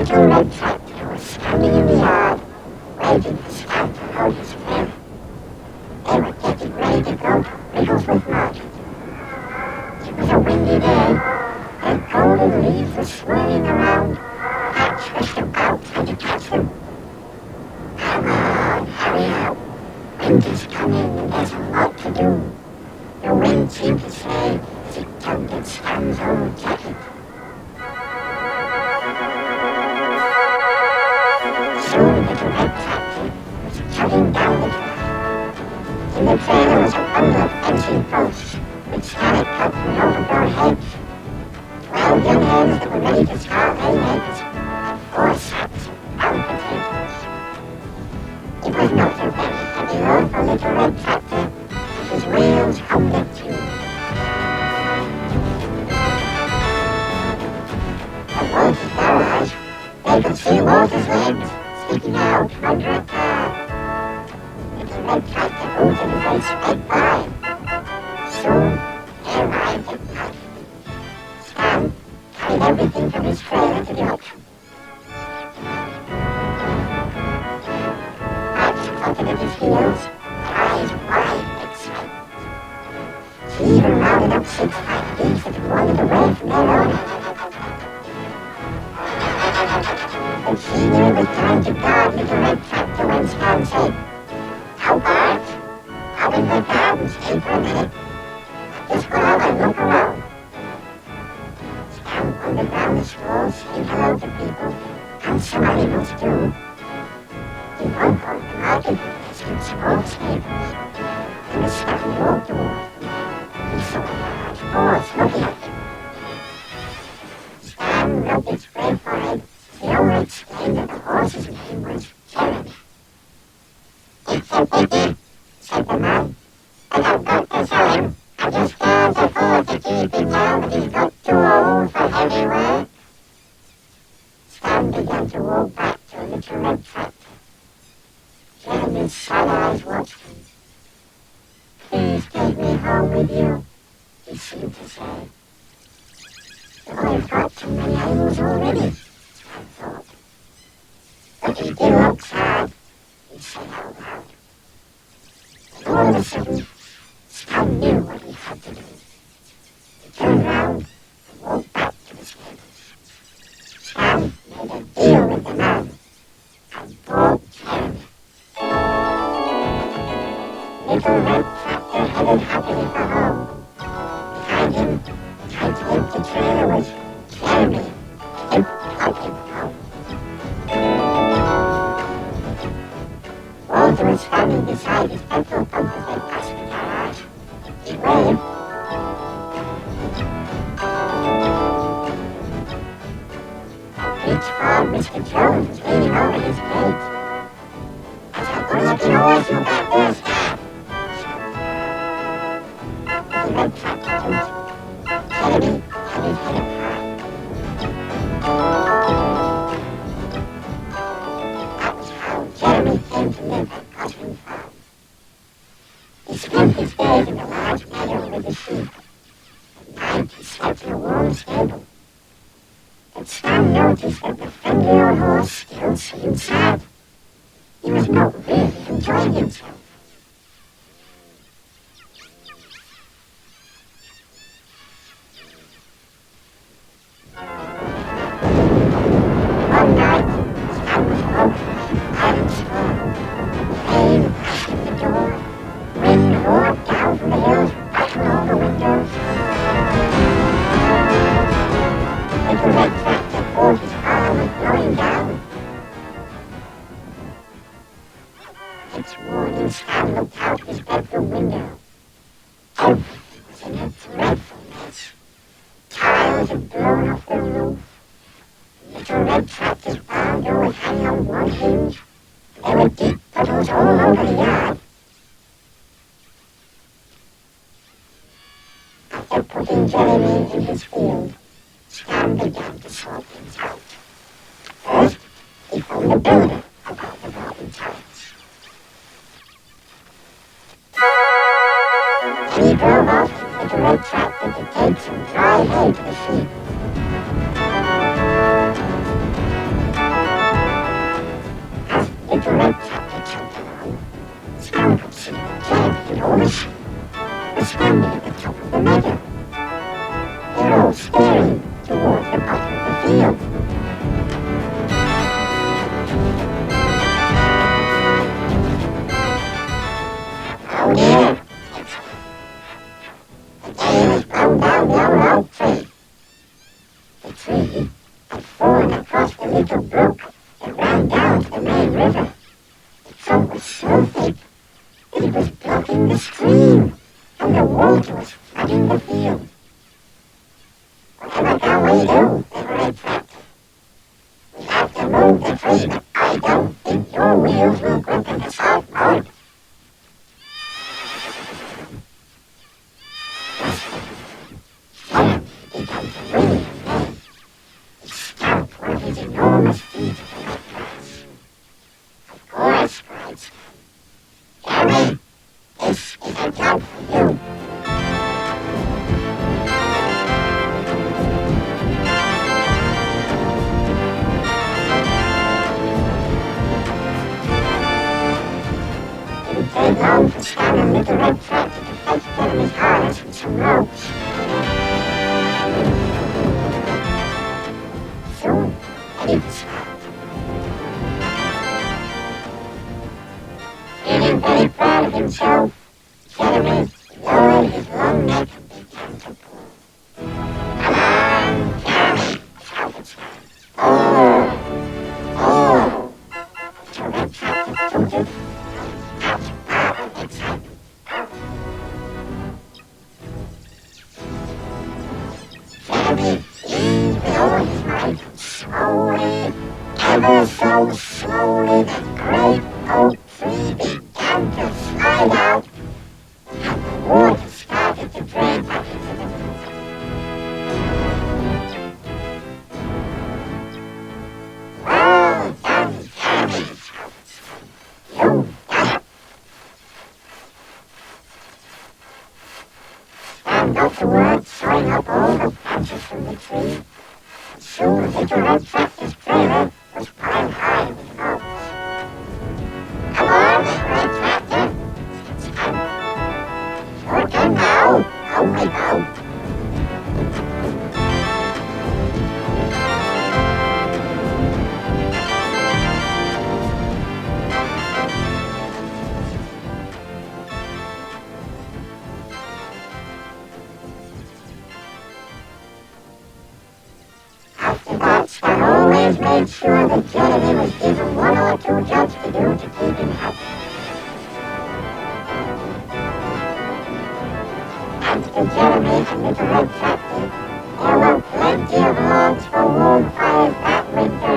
Little red tractor was standing in the yard, waiting for Scout to load his trailer. They were getting ready to go to Wigglesworth Market. It was a windy day, and golden leaves were swirling around. Patch rushed about trying to catch them. Come on, hurry up. Winter's coming and there's a lot to do. The wind seemed to say as it tugged at Stan's old jacket. Soon Little Red Tractor was chugging down the track. In the trailer was a bundle of fencing posts which started cut from an overgrown hedge. 12 young hens that were ready to start laying eggs, and 4 sacks of brown potatoes. It was not a very heavy load for Little Red Tractor, but his wheels hummed a tune. From Walter's garage, they could see Walter's legs sticking out from under a car. Little Red Tractor hooted as they sped by. Soon, they arrived at night. Stan carried everything from his trailer to the auction. Patch trotted at his heels, eyes wide with excitement. She even rounded up 6 fat pigs that had wandered away from their owner. But she knew it was time to guard Little Red Tractor when Stan said, "Now, Bart, out in the garden, stay for a minute. Just go out and look around." Stan wandered down the stroll, saying hello to people, and some animals too. In one part of the market, there stood sports tables, and as Stan walked toward them, he saw a large horse looking at him. Stan rubbed its gray forehead as the owner explained that the horse's name was Jermery. "It's a pity," said the man, "but I've got to sell him. I just can't afford to keep him now that he's got too old for heavy work." Stan began to walk back to Little Red Tractor. Jeremy's sad eyes watched him. "Please take me home with you," he seemed to say. "But I've got too many animals already," Stan thought. "But he still looks sad," he said out loud. And all of a sudden, Stan knew what he had to do. He turned round and walked back to the stables. Stan made a deal with the man and bought Jeremy. Little Red Tractor headed happily for home. Behind him, tight to empty trailer was Jeremy, hip plugging home. Walter was standing beside his petrol pump as they passed the garage. He waved. At Beach Farm, Mr. Jones was leaning over his gate. "That's a good-looking horse you got there, Stan." The Red Tractor tooted. Jeremy had his head up high. That was how Jeremy came to live at Cosman Farm. He spent his days in the large meadow with the sheep. At night he slept in a warm stable. But Stan noticed that the friendly old horse still seemed sad. He was not really enjoying himself. One night, Stan was woke by a violent storm. Rain crashed at the door. Wind roared down from the hills, rattling all the windows. Little Red Tractor thought his father was blowing down. Next morning, Stan looked out his bedroom window. Everything was in a dreadful mess. Tiles had blown off the roof. Little Red Tractor's barn door was hanging on one hinge. There were deep puddles all over the yard. After putting Jeremy in his field, Stan began to sort things out. First, he phoned the builder about the broken tiles. Then he drove off to Little Red Tractor to take some dry hay to the sheep. little red tractor jumped along. Scout could see the giant enormous was standing at the top of the meadow. They're all staring toward the bottom of the field. Oh dear, the gale has blown down the old oak tree. The tree had fallen across the little brook that ran down to the main river. The trunk was so thick that it was blocking the stream, and the water was flooding the field. Whatever can we do, the red tractor? We have to move the tree, but I don't think your wheels will grip in the soft mud. Fire began to rain again. He stamped one of his enormous feet in the grass. Of course, cried Scout. Jeremy, this is a job for you. It would take long for Scout and Little Red Tractor to fetch Jeremy's harness and some ropes. Soon, headed south. Feeling very proud of himself, Jeremy lowered his long neck and began to pull. Come on, Jeremy, shouted Scout. Oh! Oh! The red tractor tooted. Scout bowed with excitement. Jeremy leaned with all his might, and slowly, ever so slowly, the great oak tree began to slide out, and the water started to drain back into the river. Well done, Jeremy, shouted Scout. You've done it. Scout got to work sawing up all the branches from the tree. Soon Little Red Tractor's trailer was piled high with logs. Come on, Little Red Tractor, said Scout. Your turn now, home we go. After that, Scout always made sure that Jeremy was given one or two jobs to do to keep him happy. Thanks to Jeremy and Little Red Tractor, there were plenty of logs for warm fires that winter